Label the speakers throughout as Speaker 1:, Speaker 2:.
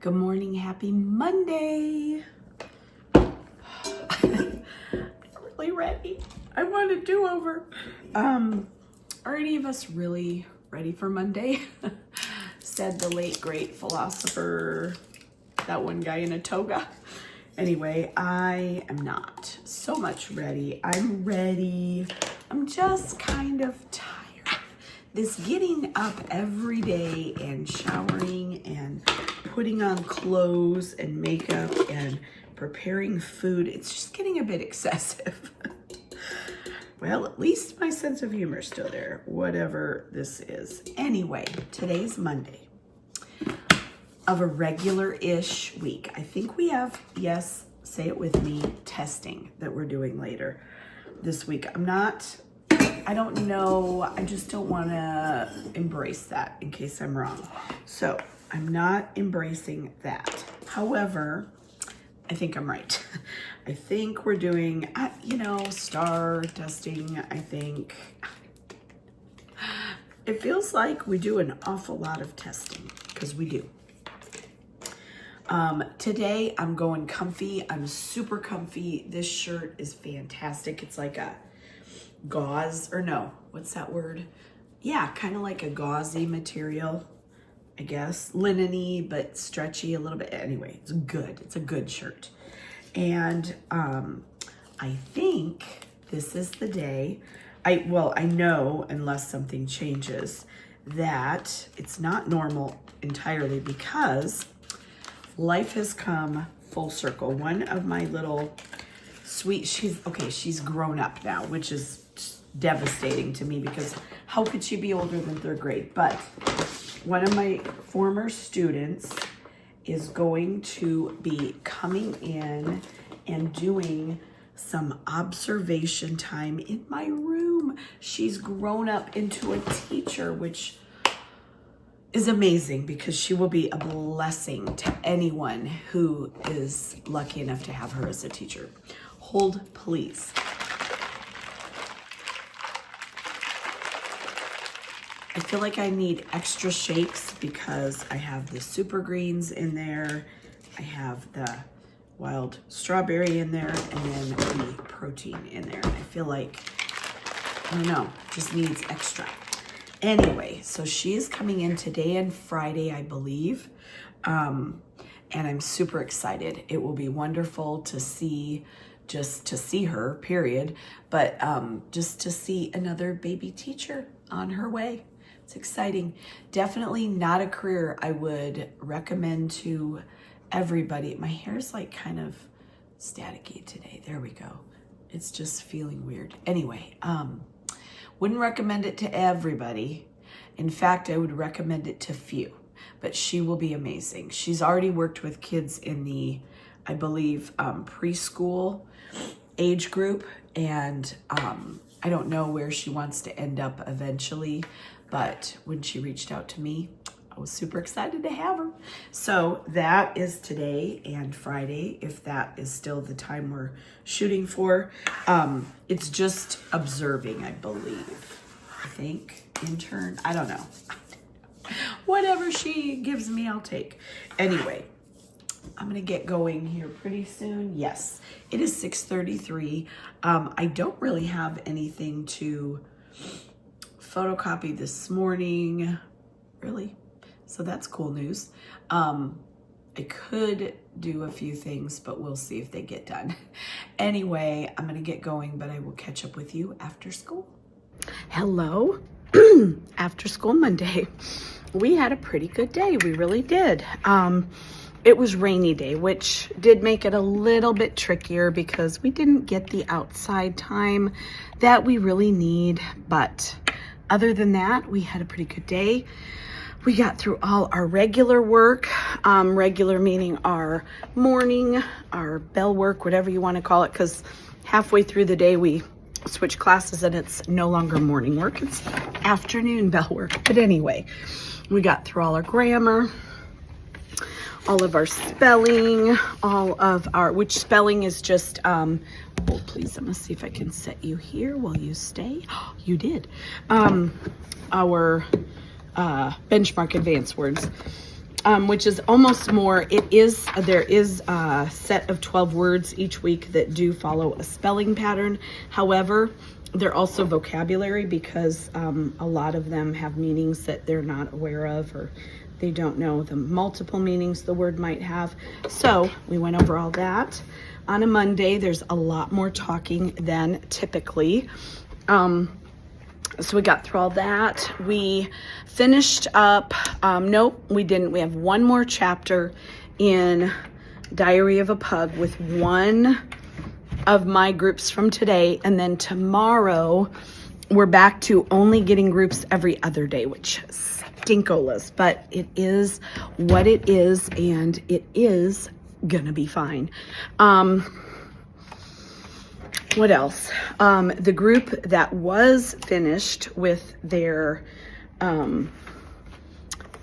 Speaker 1: Good morning, happy Monday. I'm really ready. I want a do-over. Are any of us really ready for Monday? Said the late great philosopher, that one guy in a toga. Anyway, I am not so much ready. I'm ready. I'm just kind of tired. This getting up every day and showering and putting on clothes and makeup and preparing food, it's just getting a bit excessive. Well, at least my sense of humor is still there, whatever this is. Anyway, today's Monday of a regular-ish week. I think we have, yes, say it with me, testing that we're doing later this week. I don't know, I just don't want to embrace that in case I'm wrong. So I'm not embracing that. However, I think I'm right. I think we're doing, star testing. I think it feels like we do an awful lot of testing because we do. Today I'm going comfy. I'm super comfy. This shirt is fantastic. It's like a gauze, or no, what's that word? Yeah, kind of like a gauzy material, I guess. Linen-y, but stretchy a little bit. Anyway, it's good. It's a good shirt. And I think this is the day, I know, unless something changes, that it's not normal entirely because life has come full circle. One of my little sweet, she's grown up now, which is devastating to me because how could she be older than third grade? But one of my former students is going to be coming in and doing some observation time in my room. She's grown up into a teacher, which is amazing because she will be a blessing to anyone who is lucky enough to have her as a teacher. Hold, please. I feel like I need extra shakes because I have the super greens in there. I have the wild strawberry in there and then the protein in there. I feel like, I don't know, just needs extra. Anyway, so she is coming in today and Friday, I believe. And I'm super excited. It will be wonderful to see, just to see her, period. But just to see another baby teacher on her way. It's exciting. Definitely not a career I would recommend to everybody. My hair's like kind of staticky today. There we go. It's just feeling weird. Anyway, wouldn't recommend it to everybody. In fact, I would recommend it to few, but she will be amazing. She's already worked with kids in the, I believe, preschool age group, and I don't know where she wants to end up eventually, but when she reached out to me, I was super excited to have her. So that is today and Friday, if that is still the time we're shooting for. It's just observing, I believe. I think, intern, I don't know. Whatever she gives me, I'll take. Anyway, I'm gonna get going here pretty soon. Yes, it is 6:33. I don't really have anything to photocopy this morning, really. So that's cool news. I could do a few things, but we'll see if they get done. Anyway, I'm gonna get going, but I will catch up with you after school. Hello, after school Monday. We had a pretty good day, we really did. It was rainy day, which did make it a little bit trickier because we didn't get the outside time that we really need. But other than that, we had a pretty good day. We got through all our regular work, regular meaning our morning, our bell work, whatever you want to call it, because halfway through the day we switch classes and it's no longer morning work, it's afternoon bell work. But anyway, we got through all our grammar, all of our spelling, all of our, which spelling is just, hold please, I'm gonna see if I can set you here while you stay. You did. Our benchmark advanced words. which is almost more, there is a set of 12 words each week that do follow a spelling pattern. However, they're also vocabulary because a lot of them have meanings that they're not aware of, or they don't know the multiple meanings the word might have. So we went over all that. On a Monday, there's a lot more talking than typically. So we got through all that. We finished up, nope, we didn't. We have one more chapter in Diary of a Pug with one of my groups from today. And then tomorrow, we're back to only getting groups every other day, which stinkolas, but it is what it is, and it is gonna be fine. What else? The group that was finished with their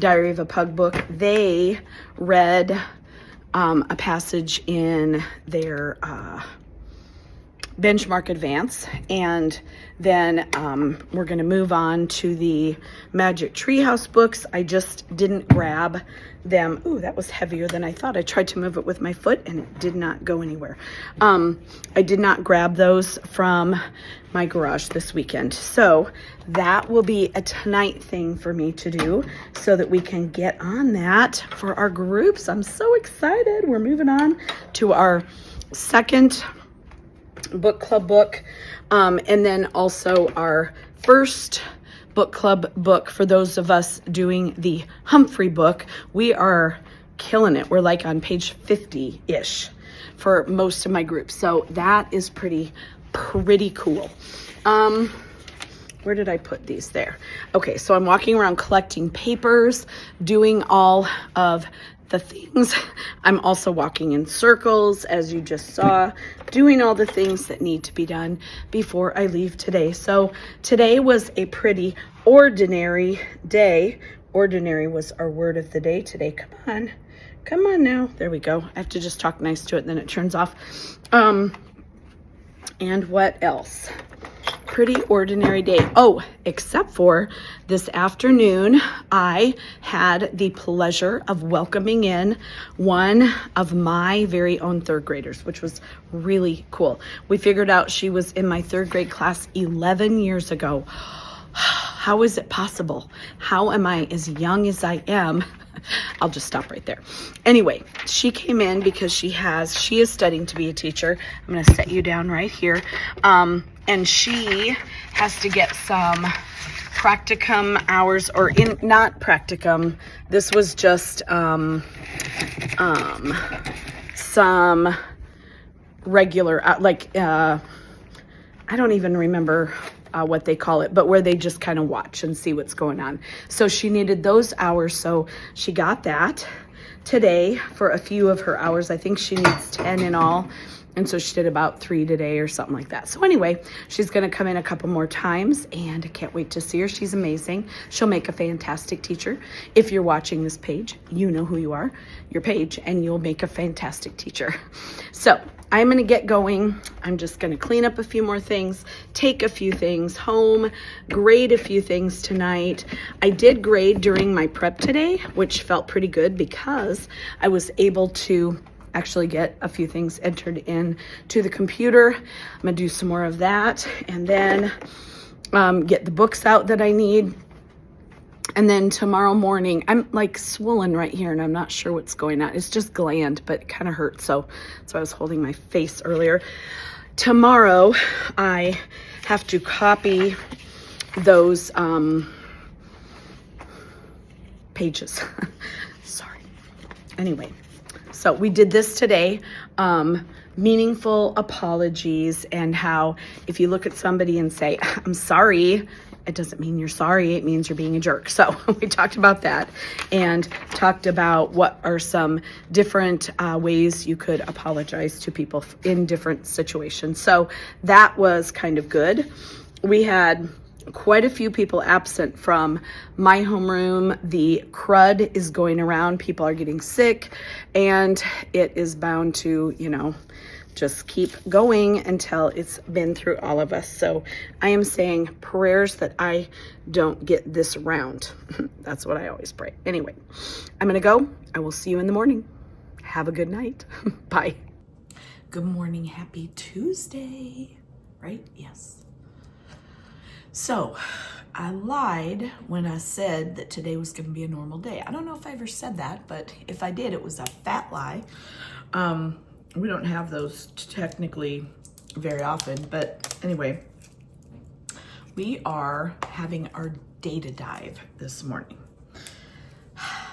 Speaker 1: Diary of a Pug book, they read a passage in their benchmark advance, and then we're going to move on to the Magic Treehouse books. I just didn't grab them. Ooh, that was heavier than I thought. I tried to move it with my foot and it did not go anywhere. I did not grab those from my garage this weekend. So that will be a tonight thing for me to do so that we can get on that for our groups. I'm so excited. We're moving on to our second book club book, and then also our first book club book for those of us doing the Humphrey book. We are killing it. We're like on page 50-ish for most of my groups, so that is pretty cool. Where did I put these? There. Okay, so I'm walking around collecting papers, doing all of the things. I'm also walking in circles, as you just saw, doing all the things that need to be done before I leave today. So today was a pretty ordinary day. Ordinary was our word of the day today. Come on now. There we go. I have to just talk nice to it, then it turns off. And what else? Pretty ordinary day. Oh, except for this afternoon, I had the pleasure of welcoming in one of my very own third graders, which was really cool. We figured out she was in my third grade class 11 years ago. How is it possible? How am I as young as I am? I'll just stop right there. Anyway, she came in because she is studying to be a teacher. I'm going to set you down right here. And she has to get some practicum hours, or not practicum. This was just some regular, I don't even remember what they call it, but where they just kind of watch and see what's going on. So she needed those hours, so she got that today for a few of her hours. I think she needs 10 in all, and so she did about 3 today or something like that. So anyway, she's going to come in a couple more times, and I can't wait to see her. She's amazing. She'll make a fantastic teacher. If you're watching this page, you know who you are, your page, and you'll make a fantastic teacher. So I'm going to get going. I'm just going to clean up a few more things, take a few things home, grade a few things tonight. I did grade during my prep today, which felt pretty good because I was able to actually get a few things entered in to the computer. I'm going to do some more of that, and then get the books out that I need. And then tomorrow morning, I'm like swollen right here and I'm not sure what's going on. It's just gland, but it kind of hurts. So I was holding my face earlier. Tomorrow, I have to copy those pages. Sorry. Anyway, so we did this today. Meaningful apologies, and how if you look at somebody and say, I'm sorry, it doesn't mean you're sorry, it means you're being a jerk. So we talked about that and talked about what are some different ways you could apologize to people in different situations. So that was kind of good. We had quite a few people absent from my homeroom. The crud is going around. People are getting sick, and it is bound to, just keep going until it's been through all of us. So I am saying prayers that I don't get this round. That's what I always pray. Anyway, I'm gonna go. I will see you in the morning. Have a good night. Bye. Good morning, happy Tuesday, right? Yes. So I lied when I said that today was gonna be a normal day. I don't know if I ever said that, but if I did, it was a fat lie. We don't have those technically very often, but anyway, we are having our data dive this morning.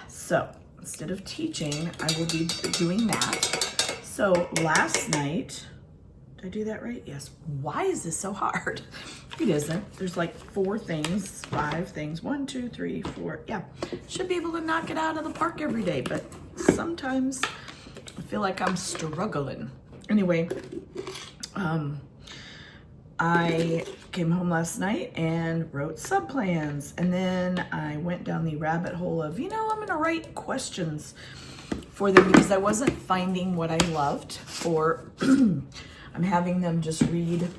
Speaker 1: So instead of teaching, I will be doing that. So last night, did I do that right? Yes. Why is this so hard? It isn't. There's like 4 things, 5 things, 1, 2, 3, 4. Yeah, should be able to knock it out of the park every day, but sometimes I feel like I'm struggling. Anyway, I came home last night and wrote subplans, and then I went down the rabbit hole of, I'm gonna write questions for them because I wasn't finding what I loved, or I'm having them just read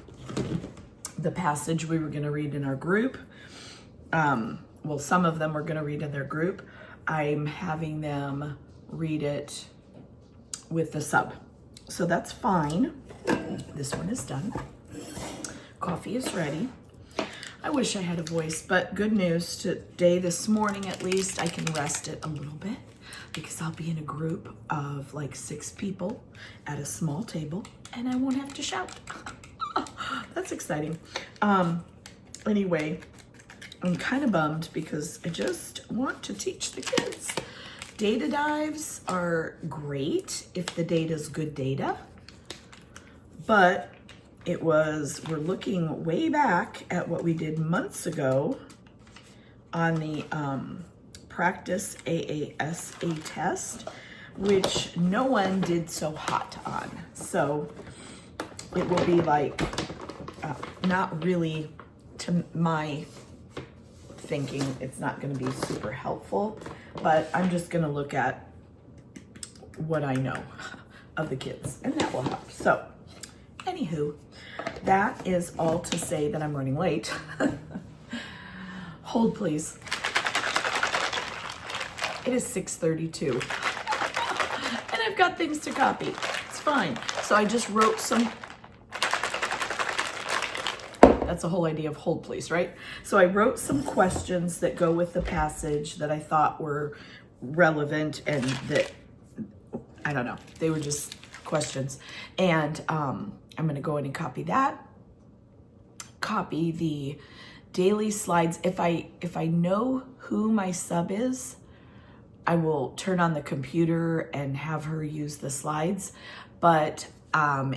Speaker 1: the passage we were gonna read in our group. Well, some of them were gonna read in their group. I'm having them read it with the sub. So that's fine. This one is done. Coffee is ready. I wish I had a voice, but good news today, this morning at least, I can rest it a little bit because I'll be in a group of like 6 people at a small table and I won't have to shout. That's exciting. Anyway, I'm kind of bummed because I just want to teach the kids. Data dives are great if the data is good data, but we're looking way back at what we did months ago on the practice AASA test, which no one did so hot on. So it will be like, not really to my thinking, it's not going to be super helpful, but I'm just going to look at what I know of the kids and that will help. So anywho, that is all to say that I'm running late. Hold please. It is 6:32 and I've got things to copy. It's fine. So I just wrote some. That's the whole idea of hold please, right? So I wrote some questions that go with the passage that I thought were relevant and that, I don't know, they were just questions. And I'm gonna go in and copy that. Copy the daily slides. If I know who my sub is, I will turn on the computer and have her use the slides. But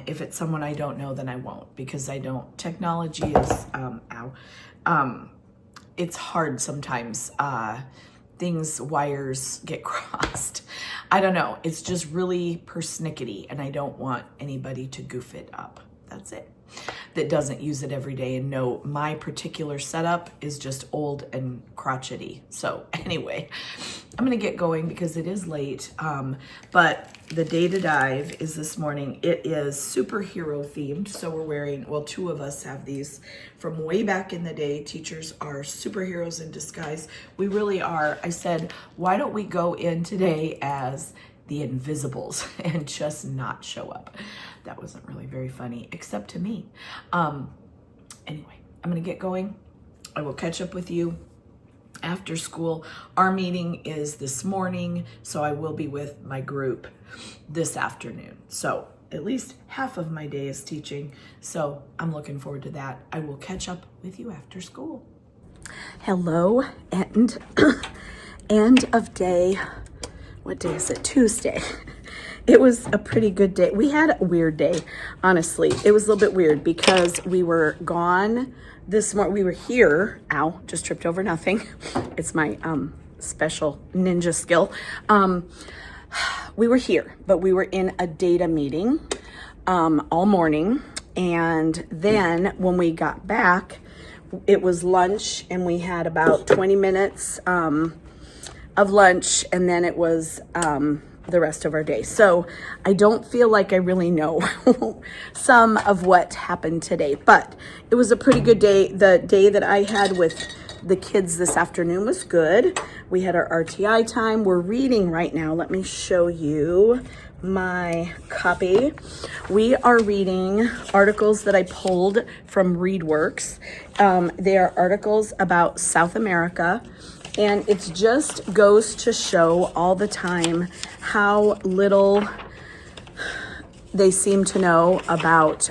Speaker 1: if it's someone I don't know, then I won't, because I don't. Technology is, it's hard sometimes. Wires get crossed. I don't know. It's just really persnickety, and I don't want anybody to goof it up. That's it. That doesn't use it every day and know my particular setup is just old and crotchety. So anyway, I'm gonna get going because it is late. But the data dive is this morning. It is superhero themed. So we're wearing, well, 2 of us have these from way back in the day. Teachers are superheroes in disguise. We really are. I said, why don't we go in today as the Invisibles and just not show up? That wasn't really very funny, except to me. Anyway, I'm gonna get going. I will catch up with you after school. Our meeting is this morning, so I will be with my group this afternoon. So at least half of my day is teaching, so I'm looking forward to that. I will catch up with you after school. Hello, and end of day. What day is it? Tuesday. It was a pretty good day. We had a weird day, honestly. It was a little bit weird because we were gone this morning. We were here. Ow, just tripped over nothing. It's my special ninja skill. We were here, but we were in a data meeting all morning. And then when we got back, it was lunch and we had about 20 minutes of lunch. And then it was the rest of our day. So I don't feel like I really know some of what happened today, but it was a pretty good day. The day that I had with the kids this afternoon was good. We had our RTI time. We're reading right now. Let me show you my copy. We are reading articles that I pulled from ReadWorks. They are articles about South America, and it just goes to show all the time how little they seem to know about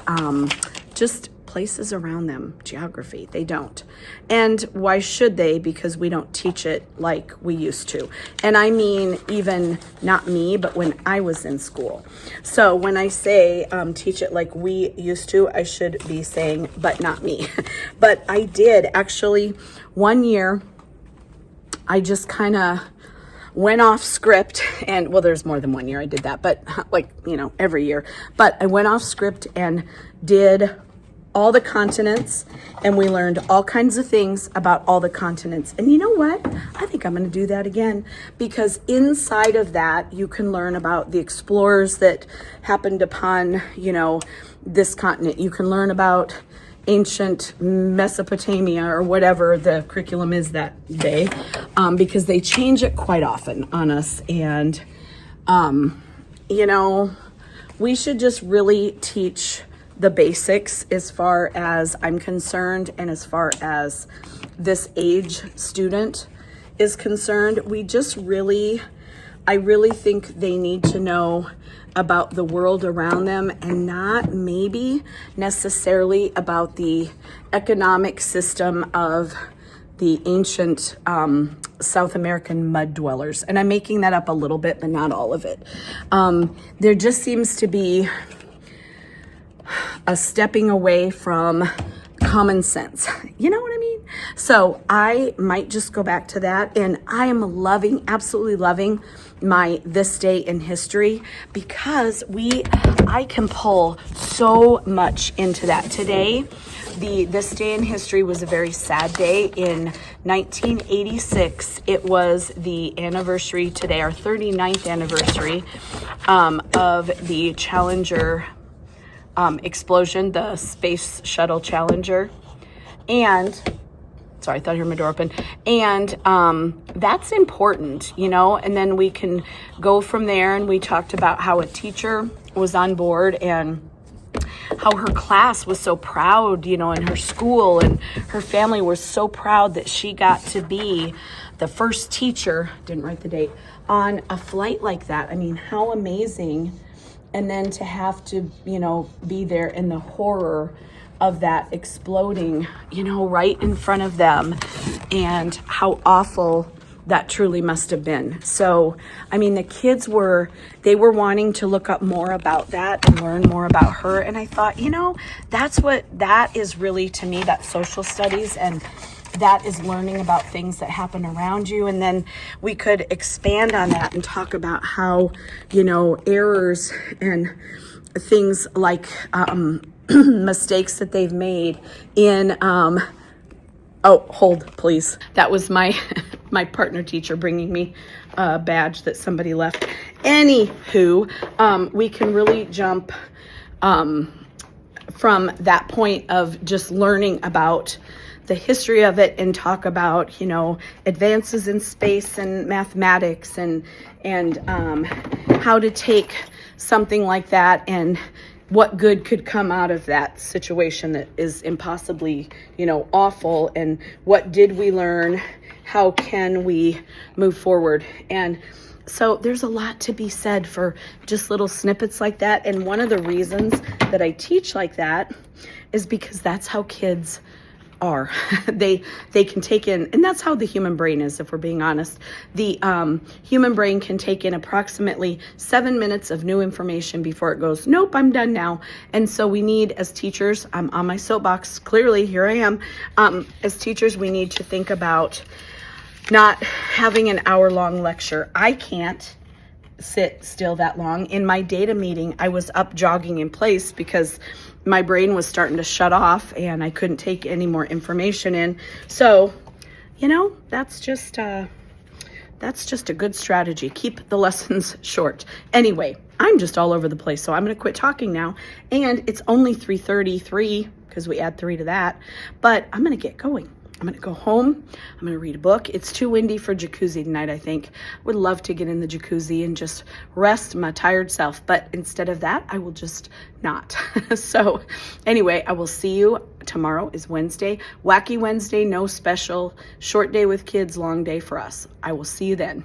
Speaker 1: just places around them, geography. They don't. And why should they? Because we don't teach it like we used to. And I mean, even not me, but when I was in school. So when I say teach it like we used to, I should be saying, but not me. But I did actually one year, I just kind of went off script, and well, there's more than 1 year I did that, but like, every year. But I went off script and did all the continents, and we learned all kinds of things about all the continents. And you know what? I think I'm going to do that again, because inside of that, you can learn about the explorers that happened upon, this continent. You can learn about ancient Mesopotamia or whatever the curriculum is that day, because they change it quite often on us. And, we should just really teach the basics as far as I'm concerned, and as far as this age student is concerned. I really think they need to know about the world around them, and not maybe necessarily about the economic system of the ancient South American mud dwellers. And I'm making that up a little bit, but not all of it. There just seems to be a stepping away from common sense. You know what I mean? So I might just go back to that. And I am absolutely loving my This Day in History, because I can pull so much into that. Today, This Day in History was a very sad day. In 1986, it was the anniversary today, our 39th anniversary of the Challenger explosion, the Space Shuttle Challenger. And, sorry, I thought I heard my door open. And that's important, and then we can go from there. And we talked about how a teacher was on board, and how her class was so proud, in her school, and her family was so proud that she got to be the first teacher, didn't write the date, on a flight like that. I mean, how amazing. And then to have to, be there in the horror of that exploding, right in front of them, and how awful that truly must have been. So, I mean, the kids were wanting to look up more about that and learn more about her. And I thought, that is really, to me, that social studies, and that is learning about things that happen around you. And then we could expand on that and talk about how, errors and things like mistakes that they've made in, hold please. That was my partner teacher bringing me a badge that somebody left. Anywho, we can really jump from that point of just learning about the history of it, and talk about, advances in space and mathematics, and how to take something like that, and what good could come out of that situation that is impossibly, awful, and what did we learn? How can we move forward? And so there's a lot to be said for just little snippets like that. And one of the reasons that I teach like that is because that's how kids are. They can take in, and that's how the human brain is, if we're being honest. The human brain can take in approximately 7 minutes of new information before it goes, nope, I'm done now. And so we need, as teachers, I'm on my soapbox, clearly, here I am. As teachers, we need to think about not having an hour-long lecture. I can't sit still that long. In my data meeting, I was up jogging in place because my brain was starting to shut off and I couldn't take any more information in. So, that's just
Speaker 2: That's just a good strategy. Keep the lessons short. Anyway, I'm just all over the place, so I'm going to quit talking now. And it's only 3:33 because we add 3 to that. But I'm going to get going. I'm going to go home. I'm going to read a book. It's too windy for jacuzzi tonight, I think. Would love to get in the jacuzzi and just rest my tired self. But instead of that, I will just not. So anyway, I will see you. Tomorrow is Wednesday. Wacky Wednesday, no special. Short day with kids, long day for us. I will see you then.